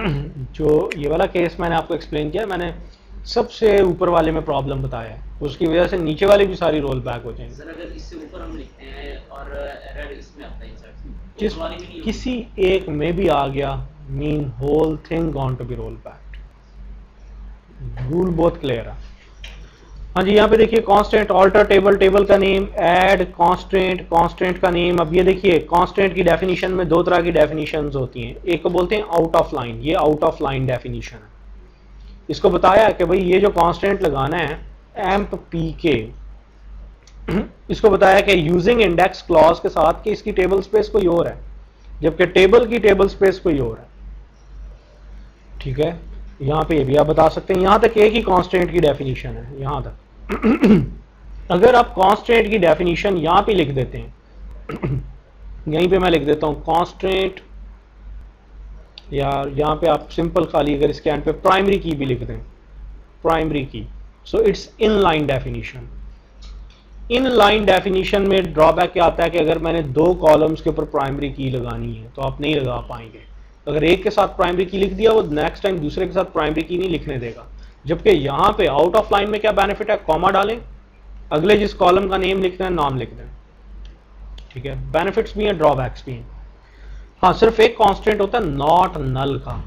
जो ये वाला केस मैंने आपको एक्सप्लेन किया, मैंने सबसे ऊपर वाले में प्रॉब्लम बताया है, उसकी वजह से नीचे वाले भी सारी रोल बैक हो जाएंगे। सर अगर इससे ऊपर हम लिखते हैं और एरर इसमें आता है इंसर्ट, तो जिस उस वाले में नहीं होगी? किसी एक में भी आ गया, mean whole thing gone to be roll back. Rule बहुत क्लियर है। हाँ जी, यहाँ पे देखिए कांस्टेंट, ऑल्टर टेबल, टेबल का नेम, ऐड कांस्टेंट, कांस्टेंट का नेम। अब ये देखिए कांस्टेंट की डेफिनेशन में दो तरह की डेफिनेशंस होती हैं, एक को बोलते हैं आउट ऑफ लाइन, ये आउट ऑफ लाइन डेफिनेशन है। इसको बताया कि भाई ये जो कांस्टेंट लगाना है एम्प पी के, इसको बताया कि यूजिंग इंडेक्स क्लॉज के साथ कि इसकी टेबल स्पेस कोई और है, जबकि टेबल की टेबल स्पेस कोई और है। ठीक है, यहां पे ये भी आप बता सकते हैं। यहां तक एक ही कांस्टेंट की डेफिनेशन है यहां तक। अगर आप कांस्टेंट की डेफिनेशन यहां पे लिख देते हैं, यहीं पे मैं लिख देता हूं कांस्टेंट, या यहां पे आप सिंपल खाली अगर इसके एंड पे प्राइमरी की भी लिख दें, प्राइमरी की, so it's in line definition. In line definition में ड्रॉबैक क्या आता है कि अगर मैंने दो कॉलम्स के ऊपर प्राइमरी की लगानी है तो आप नहीं लगा पाएंगे। अगर एक के साथ प्राइमरी की लिख दिया, वो नेक्स्ट टाइम दूसरे के साथ प्राइमरी की नहीं लिखने देगा। जबकि यहां पे आउट ऑफ लाइन में क्या बेनिफिट है, कॉमा डालें, अगले जिस कॉलम का नेम लिखना है नाम लिख दें। ठीक है, बेनिफिट्स भी हैं, ड्रॉबैक्स भी हैं। हाँ, सिर्फ एक कांस्टेंट होता है नॉट नल का,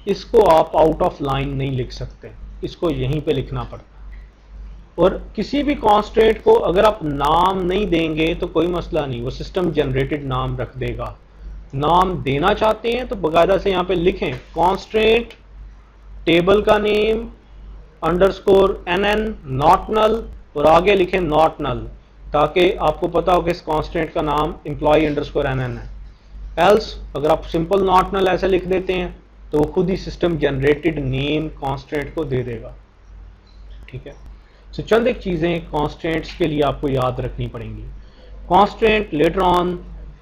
इसको आप आउट ऑफ लाइन नहीं लिख सकते, इसको यहीं पे लिखना पड़ता है। और किसी भी कांस्टेंट को अगर आप नाम नहीं देंगे तो कोई मसला नहीं, वो सिस्टम जनरेटेड नाम रख देगा। नाम देना चाहते हैं तो बाकायदा से यहाँ पे लिखें कांस्टेंट टेबल का name underscore nn not null, और आगे लिखें नॉट नल, ताकि आपको पता हो कि इस कांस्टेंट का नाम एम्प्लॉय अंडरस्कोर nn है। एल्स अगर आप सिंपल नॉट नल ऐसे लिख देते हैं तो वो खुद ही सिस्टम जनरेटेड नेम कांस्टेंट को दे देगा। ठीक है, तो चंद एक चीज़ें कांस्टेंट्स के लिए आपको याद रखनी पड़ेंगी। कांस्टेंट लेटर ऑन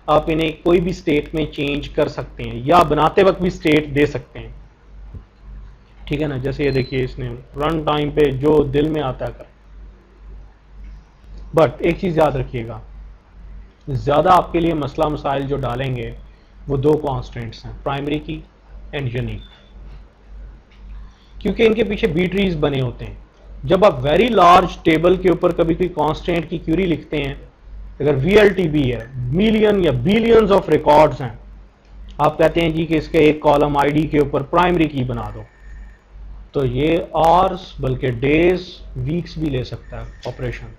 आप इन्हें कोई भी स्टेट में चेंज कर सकते हैं, या बनाते वक्त भी स्टेट दे सकते हैं। ठीक है ना, जैसे ये देखिए इसने रन टाइम पे जो दिल में आता है। बट एक चीज़ याद रखिएगा, ज़्यादा आपके लिए मसला मसाइल जो डालेंगे वो दो कांस्टेंट्स हैं, प्राइमरी की एंड यूनिक, क्योंकि इनके पीछे बी ट्रीज बने होते हैं। जब आप वेरी लार्ज टेबल के ऊपर कभी कोई कांस्टेंट की क्यूरी लिखते हैं, अगर VLTB है, मिलियन या बिलियंस ऑफ रिकॉर्ड्स हैं, आप कहते हैं जी कि इसके एक कॉलम आईडी के ऊपर प्राइमरी की बना दो, तो ये आवर्स बल्कि डेज वीक्स भी ले सकता है ऑपरेशन।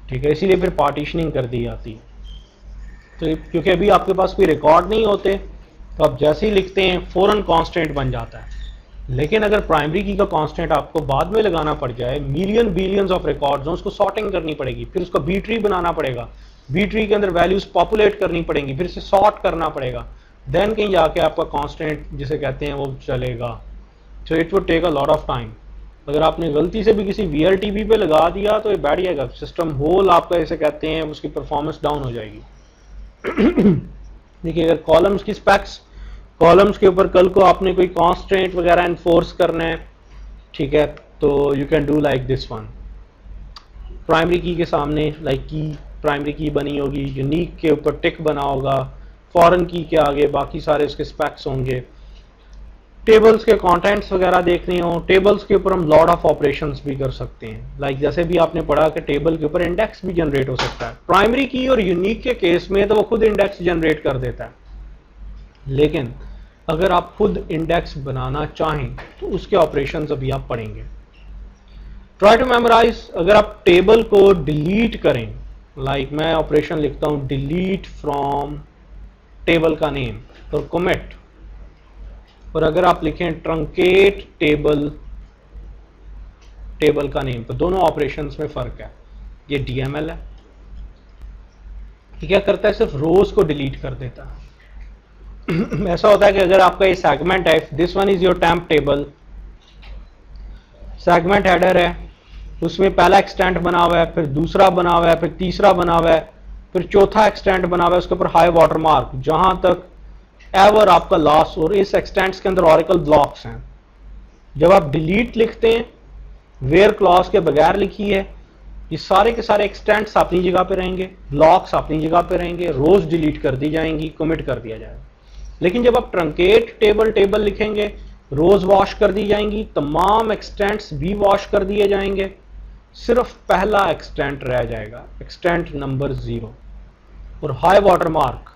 ठीक है, इसीलिए फिर पार्टीशनिंग कर दी जाती है। तो क्योंकि अभी आपके पास कोई रिकॉर्ड नहीं होते, तो आप जैसे ही लिखते हैं फौरन कांस्टेंट बन जाता है। लेकिन अगर प्राइमरी की का कांस्टेंट आपको बाद में लगाना पड़ जाए, मिलियन बिलियंस ऑफ रिकॉर्ड्स, उसको सॉर्टिंग करनी पड़ेगी, फिर उसका बी ट्री बनाना पड़ेगा, बी ट्री के अंदर वैल्यूज पॉपुलेट करनी पड़ेंगी, फिर से सॉर्ट करना पड़ेगा, देन कहीं जाके आपका कांस्टेंट जिसे कहते हैं वो चलेगा। So it would take a lot of time. अगर आपने गलती से भी किसी VLTB पे लगा दिया तो ये बैठ जाएगा सिस्टम, होल आपका इसे कहते हैं, उसकी परफॉर्मेंस डाउन हो जाएगी। देखिए अगर कॉलम्स की स्पेक्स, कॉलम्स के ऊपर कल को आपने कोई कांस्टेंट वगैरह इन्फोर्स करना है, ठीक है, तो you can do like this one. Primary की के सामने लाइक की प्राइमरी की बनी होगी, यूनिक के ऊपर टिक बना होगा, फॉरेन की के आगे बाकी सारे उसके स्पेक्स होंगे। टेबल्स के कंटेंट्स वगैरह देखने हो, टेबल्स के ऊपर हम लॉट ऑफ ऑपरेशंस भी कर सकते हैं, लाइक जैसे भी आपने पढ़ा कि टेबल के ऊपर इंडेक्स भी जनरेट हो सकता है। प्राइमरी की और यूनिक के केस में तो वो खुद इंडेक्स जनरेट कर देता है, लेकिन अगर आप खुद इंडेक्स बनाना चाहें तो उसके ऑपरेशंस अभी आप पढ़ेंगे। ट्राई टू मेमोराइज, अगर आप टेबल को डिलीट करें, लाइक मैं ऑपरेशन लिखता हूं डिलीट फ्रॉम टेबल का नेम और कमिट, और अगर आप लिखें ट्रंकेट टेबल, टेबल का नेम, तो दोनों ऑपरेशंस में फर्क है। ये DML है, ये क्या करता है, सिर्फ रोज को डिलीट कर देता है। ऐसा होता है कि अगर आपका ये सेगमेंट है, this one is your temp table, segment header है, उसमें पहला एक्सटेंट बना हुआ है, फिर दूसरा बना हुआ है, फिर तीसरा बना हुआ है, फिर चौथा एक्सटेंट बना हुआ है, उसके ऊपर हाई वाटर मार्क, जहां तक एवर आपका लास्ट, और इस एक्सटेंट्स के अंदर ऑरिकल ब्लॉक्स हैं। जब आप डिलीट लिखते हैं, वेयर क्लॉज के बगैर लिखी है, ये सारे के सारे एक्सटेंट्स अपनी जगह पे रहेंगे, ब्लॉक्स अपनी जगह पे रहेंगे, रोज डिलीट कर दी जाएंगी, कमिट कर दिया जाएगा। लेकिन जब आप ट्रंकेट टेबल टेबल लिखेंगे, रोज वॉश कर दी जाएंगी, तमाम एक्सटेंट्स भी वॉश कर दिए जाएंगे, सिर्फ पहला एक्सटेंट रह जाएगा, एक्सटेंट नंबर 0। और हाई वाटर मार्क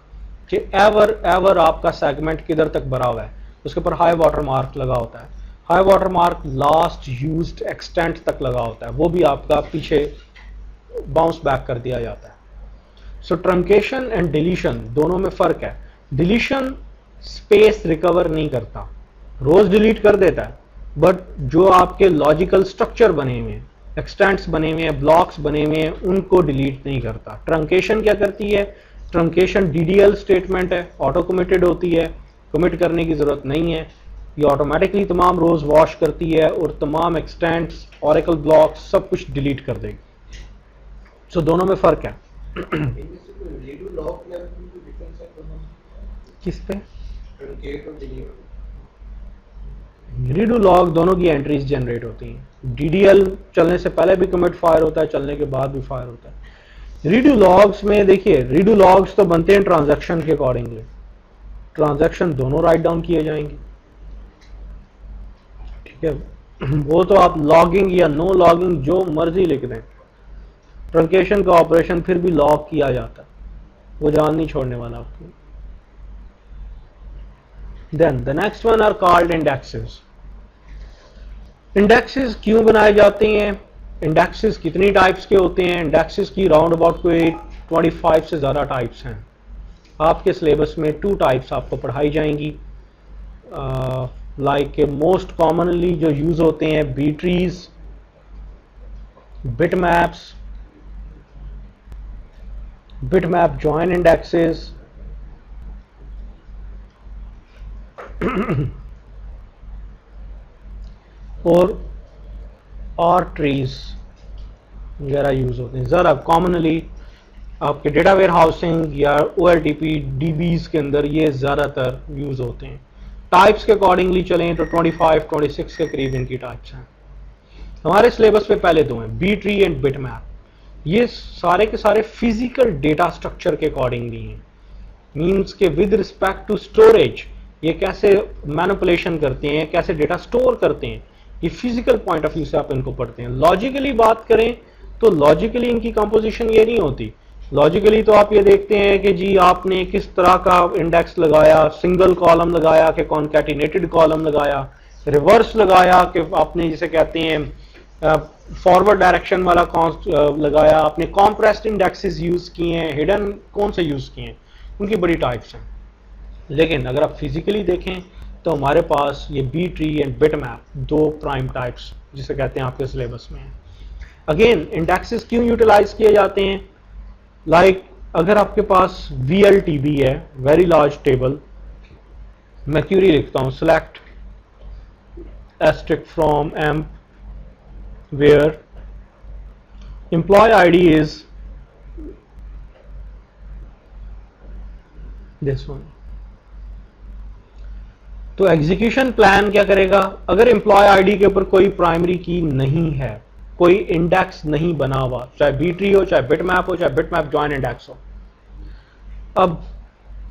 कि एवर एवर आपका सेगमेंट किधर तक भरा हुआ है, उसके ऊपर हाई वाटर मार्क लगा होता है। High water mark last used extent तक लगा होता है, वो भी आपका पीछे बाउंस बैक कर दिया जाता है। सो ट्रंकेशन एंड डिलीशन दोनों में फर्क है। डिलीशन स्पेस रिकवर नहीं करता, रोज डिलीट कर देता है, बट जो आपके लॉजिकल स्ट्रक्चर बने हुए हैं, एक्सटेंट्स बने हुए हैं, ब्लॉक्स बने हुए हैं, उनको डिलीट नहीं करता। ट्रंकेशन क्या करती है? ट्रंकेशन डीडीएल स्टेटमेंट है, ऑटो कमिटेड होती है, कमिट करने की जरूरत नहीं है, ये ऑटोमेटिकली तमाम रोज वॉश करती है और तमाम एक्सटेंट्स, ऑरेकल ब्लॉक्स सब कुछ डिलीट कर देगी। सो दोनों में फर्क है। किस पे? रीडू लॉग दोनों की एंट्रीज जनरेट होती हैं। डीडीएल चलने से पहले भी कमिट फायर होता है, चलने के बाद भी फायर होता है। रीडू लॉग्स में देखिए, रीडू लॉग्स तो बनते हैं ट्रांजैक्शन के अकॉर्डिंगली, ट्रांजैक्शन दोनों राइट डाउन किए जाएंगे, ठीक है। वो तो आप लॉगिंग या नो लॉगिंग जो मर्जी लिख दें, ट्रंकेशन का ऑपरेशन फिर भी लॉग किया जाता है, वो जान नहीं छोड़ने वाला आपको। Then the next one are called indexes. Indexes क्यों बनाए जाते हैं? Indexes कितनी टाइप्स के होते हैं? Indexes की राउंड अबाउट कोई 25 से ज़्यादा टाइप्स हैं। आपके सिलेबस में 2 टाइप्स आपको पढ़ाई जाएंगी। लाइक मोस्ट कॉमनली जो यूज़ होते हैं, B trees, bitmaps, bitmap join indexes, और आर ट्रीज वगैरह यूज होते हैं। ज़रा कॉमनली आपके डेटा वेयर हाउसिंग या OLTP DBs के अंदर ये ज़्यादातर यूज होते हैं। टाइप्स के अकॉर्डिंगली चलें तो 25-26 के करीब इनकी टाइप्स हैं। हमारे सिलेबस पे पहले 2 हैं, बी ट्री एंड बिटमैप। ये सारे के सारे फिजिकल डेटा स्ट्रक्चर के अकॉर्डिंगली हैं, मीन्स के विद रिस्पेक्ट टू स्टोरेज ये कैसे मैनिपुलेशन करते हैं, कैसे डेटा स्टोर करते हैं, ये फिजिकल पॉइंट ऑफ व्यू से आप इनको पढ़ते हैं। लॉजिकली बात करें तो लॉजिकली इनकी कंपोजिशन ये नहीं होती। लॉजिकली तो आप ये देखते हैं कि जी आपने किस तरह का इंडेक्स लगाया, सिंगल कॉलम लगाया कि कॉन्कैटिनेटेड कॉलम लगाया, रिवर्स लगाया कि आपने जिसे कहते हैं फॉरवर्ड डायरेक्शन वाला लगाया, आपने कॉम्प्रेस्ड इंडेक्सेस यूज किए हैं, हिडन कौन से यूज किए हैं, उनकी बड़ी टाइप्स हैं। लेकिन अगर आप फिजिकली देखें तो हमारे पास ये B tree and bitmap 2 prime types जिसे कहते हैं आपके सिलेबस में है। अगेन इंडेक्सेस क्यों यूटिलाइज किए जाते हैं? लाइक अगर आपके पास VLTB है, वेरी लार्ज टेबल, मैं क्यूरी लिखता हूं, select asterisk from emp where employee ID is this one. तो एग्जीक्यूशन प्लान क्या करेगा? अगर एम्प्लॉय आईडी के ऊपर कोई प्राइमरी की नहीं है, कोई इंडेक्स नहीं बना हुआ, चाहे बी ट्री हो, चाहे बिटमैप हो, चाहे बिटमैप जॉइन इंडेक्स हो, अब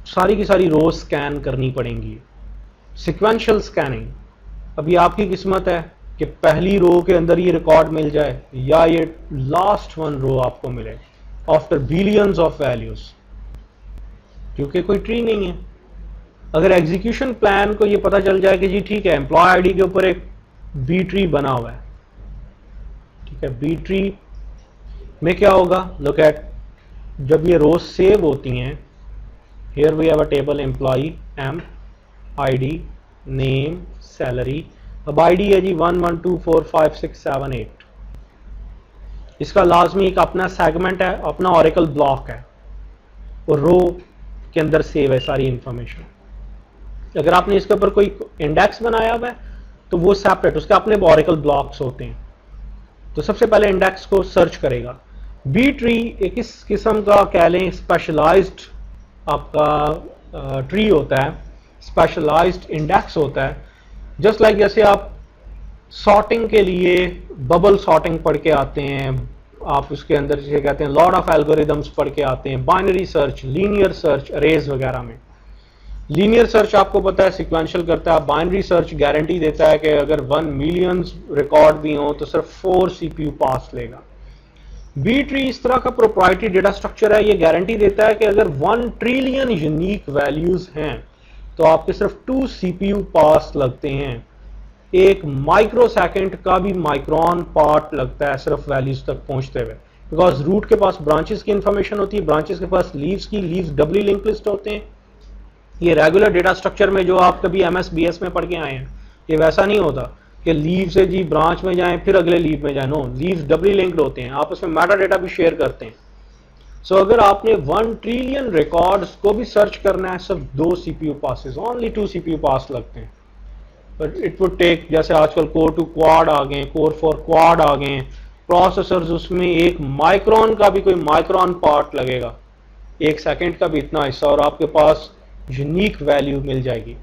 सारी की सारी रो स्कैन करनी पड़ेंगी, सिक्वेंशियल स्कैनिंग। अब ये आपकी किस्मत है कि पहली रो के अंदर ये रिकॉर्ड मिल जाए या ये लास्ट वन रो आपको मिले आफ्टर बिलियंस ऑफ वैल्यूज, क्योंकि कोई ट्री नहीं है। अगर एग्जीक्यूशन प्लान को ये पता चल जाए कि जी ठीक है, एम्प्लॉय आईडी के ऊपर एक बी ट्री बना हुआ है, ठीक है, बी ट्री में क्या होगा? लुक एट, जब ये रोज सेव होती हैं, here we have a table employee M ID name salary. अब आईडी है जी 1 1 2 4 5 6 7 8। इसका लाजमी एक अपना सेगमेंट है, अपना ऑरेकल ब्लॉक है और रो के अंदर सेव है सारी इंफॉर्मेशन। अगर आपने इसके ऊपर कोई इंडेक्स बनाया हुआ है तो वो सेपरेट, उसके अपने ऑरेकल ब्लॉक्स होते हैं। तो सबसे पहले इंडेक्स को सर्च करेगा। बी ट्री एक इस किस्म का कह लें स्पेशलाइज्ड आपका ट्री होता है, स्पेशलाइज्ड इंडेक्स होता है। जस्ट लाइक जैसे आप सॉर्टिंग के लिए बबल सॉर्टिंग पढ़ के आते हैं, आप उसके अंदर जिसे कहते हैं लॉट ऑफ एल्गोरिदम्स पढ़ के आते हैं, binary search, linear search, arrays वगैरह में। लीनियर सर्च आपको पता है सिक्वेंशियल करता है, बाइनरी सर्च गारंटी देता है कि अगर 1 मिलियन रिकॉर्ड भी हो तो सिर्फ 4 सीपीयू पास लेगा। बी ट्री इस तरह का प्रोप्राइटरी डेटा स्ट्रक्चर है, ये गारंटी देता है कि अगर 1 ट्रिलियन यूनिक वैल्यूज हैं तो आपके सिर्फ 2 सीपीयू पास लगते हैं। एक माइक्रो सेकेंड का भी माइक्रोन पार्ट लगता है सिर्फ वैल्यूज तक पहुंचते हुए, बिकॉज रूट के पास ब्रांचेस की इंफॉर्मेशन होती है, ब्रांचेस के पास लीव्स की, लीव्स डबली लिंक लिस्ट होते हैं। ये रेगुलर डेटा स्ट्रक्चर में जो आप कभी एमएस-बीएस में पढ़ के आए हैं, ये वैसा नहीं होता कि लीव से जी ब्रांच में जाएं फिर अगले लीव में जाएं। नो, लीव्स डबली लिंक्ड होते हैं, आपस में मेटा डेटा भी शेयर करते हैं। सो अगर आपने 1 ट्रिलियन रिकॉर्ड्स को भी सर्च करना है, सिर्फ 2 सीपीयू पासेस, ओनली 2 सीपीयू पास लगते हैं। बट इट वुड टेक, जैसे आजकल कोर टू क्वाड आ गए, कोर 4 क्वाड आ गए प्रोसेसर्स, उसमें एक माइक्रोन का भी कोई माइक्रोन पार्ट लगेगा, 1 सेकेंड का भी इतना हिस्सा, और आपके पास यूनिक वैल्यू मिल जाएगी।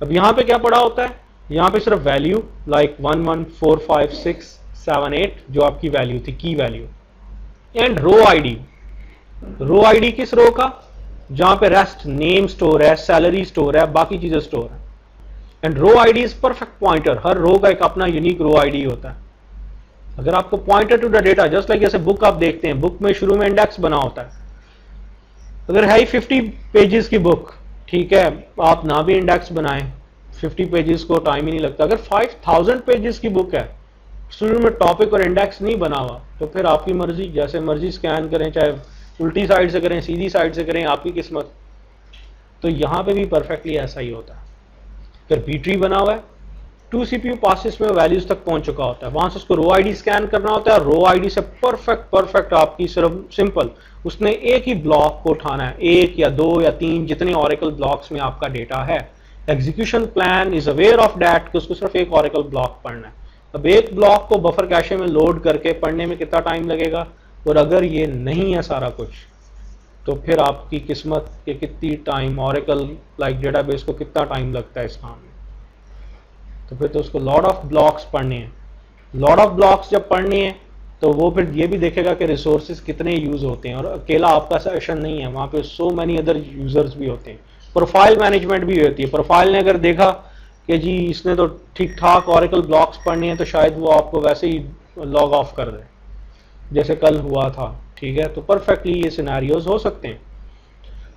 अब यहाँ पे क्या पड़ा होता है, यहाँ पे सिर्फ वैल्यू लाइक 1 1 4 5 6 7 8 जो आपकी वैल्यू थी, key value, and row ID. Row ID किस रो का, जहां पे रेस्ट नेम स्टोर है, सैलरी स्टोर है, बाकी चीजें स्टोर है। And row ID is perfect pointer, हर रो का एक अपना यूनिक रो आईडी होता है। अगर आपको pointer to the data, just like जैसे बुक आप देखते हैं, बुक में शुरू में इंडेक्स बना होता है, अगर है 50 पेजेस की बुक, ठीक है, आप ना भी इंडेक्स बनाएं, 50 पेजेस को टाइम ही नहीं लगता। अगर 5000 पेजेस की बुक है, शुरू में टॉपिक और इंडेक्स नहीं बना हुआ, तो फिर आपकी मर्जी, जैसे मर्जी स्कैन करें, चाहे उल्टी साइड से करें, सीधी साइड से करें, आपकी किस्मत। तो यहां पे भी परफेक्टली ऐसा ही होता है। फिर बी ट्री बना हुआ है, 2 सीपीयू पासेस में वैल्यूज तक पहुंच चुका होता है, वहां से उसको रो आईडी स्कैन करना होता है, रो आईडी से परफेक्ट आपकी सिर्फ सिंपल उसने एक ही ब्लॉक को उठाना है, 1 या 2 या 3 जितने ऑरेकल ब्लॉक्स में आपका डेटा है। Execution plan is aware of that कि उसको सिर्फ एक ऑरेकल ब्लॉक पढ़ना है। अब एक ब्लॉक को बफर कैशे में लोड करके पढ़ने में कितना टाइम लगेगा, और अगर ये नहीं है सारा कुछ, तो फिर आपकी किस्मत के कितनी टाइम, ऑरेकल लाइक डेटाबेस को कितना टाइम लगता है इस काम में। तो फिर तो उसको लॉट ऑफ ब्लॉक्स पढ़ने हैं। लॉट ऑफ ब्लॉक्स जब पढ़ने हैं तो वो फिर ये भी देखेगा कि रिसोर्सेज कितने यूज होते हैं, और अकेला आपका सेशन नहीं है, वहाँ पे सो मैनी अदर यूजर्स भी होते हैं। प्रोफाइल मैनेजमेंट भी होती है। प्रोफाइल ने अगर देखा कि जी इसने तो ठीक ठाक ऑरेकल ब्लॉक्स पढ़ने हैं, तो शायद वो आपको वैसे ही लॉग ऑफ कर दे, जैसे कल हुआ था, ठीक है। तो परफेक्टली ये सिनेरियोज हो सकते हैं।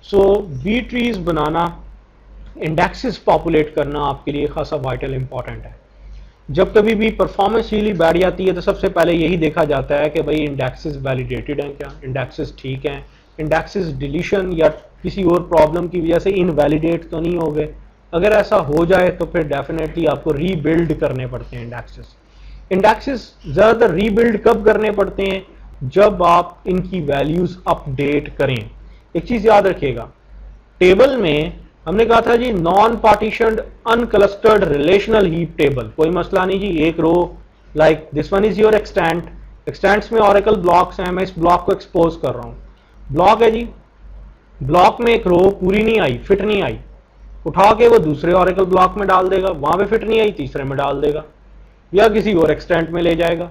सो बी ट्रीज बनाना, इंडेक्सेस पॉपुलेट करना आपके लिए खासा वाइटल इंपॉर्टेंट है। जब कभी भी परफॉर्मेंस रियली बैड जाती है तो सबसे पहले यही देखा जाता है कि भाई इंडेक्सेस वैलिडेटेड हैं क्या, इंडेक्सेस ठीक हैं, इंडेक्सेस डिलीशन या किसी और प्रॉब्लम की वजह से इनवैलिडेट तो नहीं हो गए। अगर ऐसा हो जाए तो फिर डेफिनेटली आपको रीबिल्ड करने पड़ते हैं इंडेक्सेस। इंडेक्सेस ज़्यादातर रीबिल्ड कब करने पड़ते हैं, जब आप इनकी वैल्यूज अपडेट करें। एक चीज़ याद रखिएगा, टेबल में हमने कहा था जी non partitioned unclustered relational heap table, कोई मसला नहीं जी, एक row like this one is your extent, extents में ऑरेकल ब्लॉक्स हैं, मैं इस ब्लॉक को एक्सपोज कर रहा हूं, ब्लॉक है जी, ब्लॉक में एक रो पूरी नहीं आई, फिट नहीं आई, उठा के वो दूसरे ऑरेकल ब्लॉक में डाल देगा, वहां पे फिट नहीं आई तीसरे में डाल देगा, या किसी और एक्सटेंट में ले जाएगा,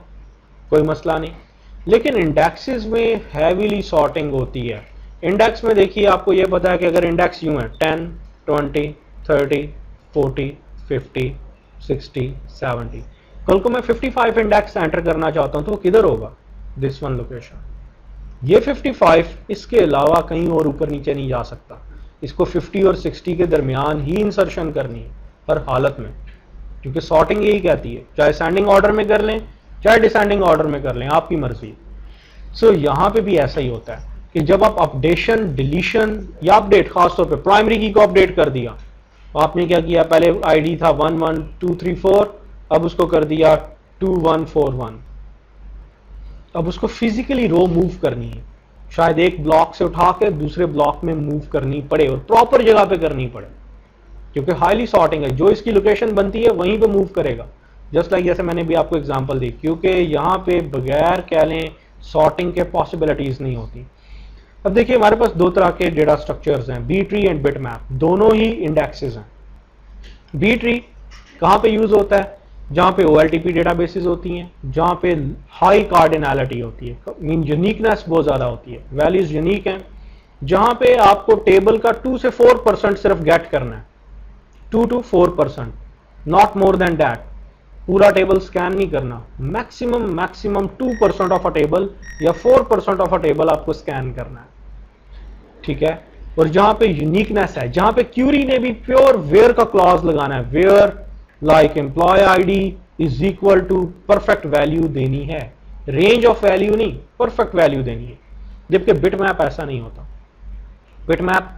कोई मसला नहीं। लेकिन इंडेक्सेस में हैवीली सॉर्टिंग होती है। इंडेक्स में देखिए आपको ये पता है कि अगर इंडेक्स यूं है 10 20 30 40 50 60 70, कल को मैं 55 इंडेक्स एंटर करना चाहता हूं तो किधर होगा, दिस वन लोकेशन। ये 55 इसके अलावा कहीं और ऊपर नीचे नहीं जा सकता, इसको 50 और 60 के दरमियान ही इंसर्शन करनी है हर हालत में, क्योंकि सॉर्टिंग यही कहती है, चाहे असेंडिंग ऑर्डर में कर लें चाहे डिसेंडिंग ऑर्डर में कर लें, आपकी मर्जी। सो यहां पे भी ऐसा ही होता है कि जब आप अपडेशन, डिलीशन या अपडेट, खासतौर पे प्राइमरी की को अपडेट कर दिया, आपने क्या किया, पहले आईडी था 1 1 2 3 4, अब उसको कर दिया 2 1 4 1। अब उसको फिजिकली रो मूव करनी है, शायद एक ब्लॉक से उठा के दूसरे ब्लॉक में मूव करनी पड़े और प्रॉपर जगह पे करनी पड़े, क्योंकि हाईली सॉर्टिंग है, जो इसकी लोकेशन बनती है वहीं पे मूव करेगा। जस्ट लाइक जैसे मैंने भी आपको एग्जांपल दी, क्योंकि यहाँ पे बगैर कह लें सॉर्टिंग के पॉसिबिलिटीज नहीं होती। अब देखिए हमारे पास दो तरह के डेटा स्ट्रक्चर्स हैं, बी ट्री एंड बिटमैप, दोनों ही इंडेक्सेस हैं। बी ट्री कहाँ पे यूज होता है, जहाँ पे OLTP डेटाबेसेस होती हैं, जहाँ पे हाई कार्डिनैलिटी होती है, मीन यूनिकनेस बहुत ज़्यादा होती है, वैल्यूज यूनिक हैं, जहां पे आपको टेबल का 2 से 4% सिर्फ गेट करना है, 2 to 4%, not more than that. पूरा टेबल स्कैन नहीं करना, मैक्सिमम 2% ऑफ अ टेबल या 4% ऑफ अ टेबल आपको स्कैन करना है, ठीक है। और जहां पे यूनिकनेस है, जहां पे क्यूरी ने भी प्योर वेयर का क्लॉज लगाना है, where like employee ID is equal to perfect value देनी है, रेंज ऑफ वैल्यू नहीं, परफेक्ट वैल्यू देनी है। जबकि बिटमैप ऐसा नहीं होता। बिटमैप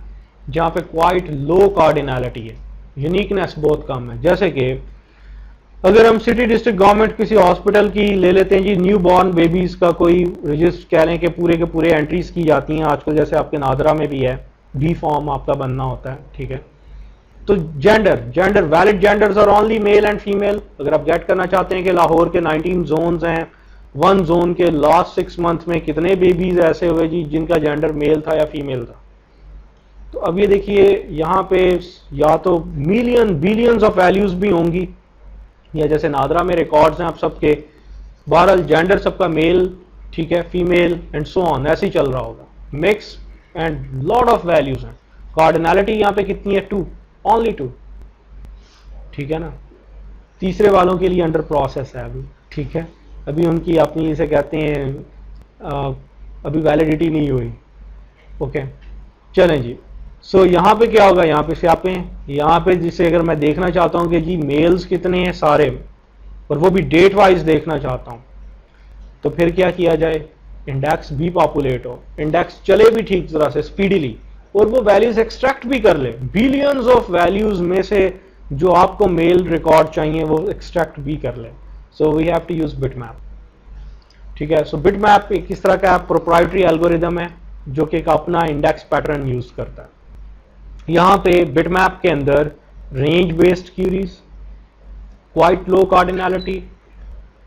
जहां पे क्वाइट लो कार्डिनैलिटी है, यूनिकनेस बहुत कम है। जैसे कि अगर हम सिटी डिस्ट्रिक्ट गवर्नमेंट किसी हॉस्पिटल की ले लेते हैं जी, न्यू बॉर्न बेबीज का कोई रजिस्टर कह लें कि पूरे के पूरे एंट्रीज की जाती हैं आजकल, जैसे आपके नादरा में भी है, बी फॉर्म आपका बनना होता है, ठीक है। तो gender valid genders are only male and female. अगर आप गेट करना चाहते हैं कि लाहौर के 19 जोन्स हैं, वन जोन के लास्ट 6 मंथ में कितने बेबीज ऐसे हुए जी जिनका जेंडर मेल था या फीमेल था, तो अब ये देखिए यहाँ पे या तो बिलियंस ऑफ वैल्यूज भी होंगी, या जैसे नादरा में रिकॉर्ड्स हैं आप सबके, बहरहाल जेंडर सबका मेल, ठीक है, फीमेल एंड सो ऑन, ऐसे ही चल रहा होगा, mix and lot of values हैं। कार्डिनैलिटी यहाँ पे कितनी है? 2, ओनली 2, ठीक है ना। तीसरे वालों के लिए अंडर प्रोसेस है अभी, ठीक है, अभी उनकी अपनी इसे कहते हैं अभी वैलिडिटी नहीं हुई, ओके। चलें जी, सो यहाँ पे क्या होगा, यहाँ पे जिसे अगर मैं देखना चाहता हूँ कि जी मेल्स कितने हैं सारे, और वो भी डेट वाइज देखना चाहता हूँ, तो फिर क्या किया जाए, इंडेक्स भी पॉपुलेट हो, इंडेक्स चले भी ठीक तरह से स्पीडीली, और वो वैल्यूज एक्सट्रैक्ट भी कर ले, बिलियंस ऑफ वैल्यूज में से जो आपको मेल रिकॉर्ड चाहिए वो एक्सट्रैक्ट भी कर ले। So we have to use bitmap, ठीक है। सो बिटमैप एक इस तरह का प्रोप्राइटरी एल्गोरिदम है जो कि एक अपना इंडेक्स पैटर्न यूज करता है। यहां पे बिटमैप के अंदर range based queries, quite low cardinality,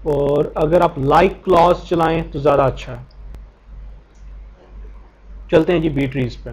और अगर आप लाइक क्लॉज चलाएं तो ज्यादा अच्छा है। चलते हैं जी बी ट्रीज पे।